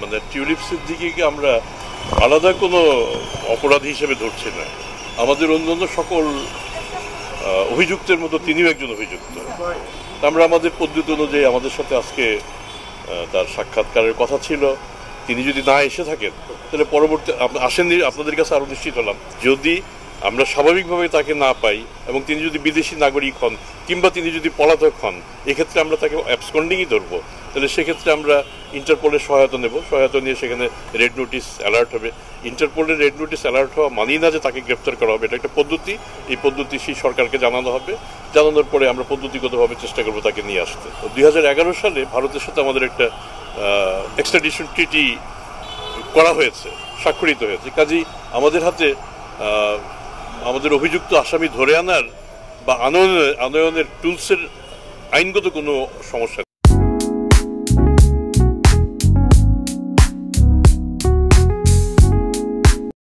মানে টিউলিপ সিদ্দিকীকে আমরা আলাদা কোনো অপরাধী হিসেবে ধরছি না। আমাদের অন্যান্য সকল অভিযুক্তের মতো তিনিও একজন অভিযুক্ত। আমরা আমাদের পদ্ধতি অনুযায়ী আমাদের সাথে আজকে তার সাক্ষাৎকারের কথা ছিল। তিনি যদি না এসে থাকেন তাহলে পরবর্তী আসেননি, আপনাদের কাছে আরও নিশ্চিত হলাম। যদি আমরা স্বাভাবিকভাবে তাকে না পাই এবং তিনি যদি বিদেশি নাগরিক হন কিংবা তিনি যদি পলাতক হন, এক্ষেত্রে আমরা তাকে অ্যাবসকন্ডিংই ধরবো। তাহলে সেক্ষেত্রে আমরা ইন্টারপোলের সহায়তা নেব, সহায়তা নিয়ে সেখানে রেড নোটিশ অ্যালার্ট হবে। ইন্টারপোলের রেড নোটিশ অ্যালার্ট হওয়া মানেই না যে তাকে গ্রেপ্তার করা হবে, এটা একটা পদ্ধতি। এই পদ্ধতি সেই সরকারকে জানানো হবে, জানানোর পরে আমরা পদ্ধতিগতভাবে চেষ্টা করবো তাকে নিয়ে আসতে। 2011 সালে ভারতের সাথে আমাদের একটা এক্সট্রাডিশন ট্রিটি করা হয়েছে, স্বাক্ষরিত হয়েছে। কাজেই আমাদের হাতে আমাদের অভিযুক্ত আসামি ধরে আনার বা আনয়নের টুলসের আইনগত কোনো সমস্যা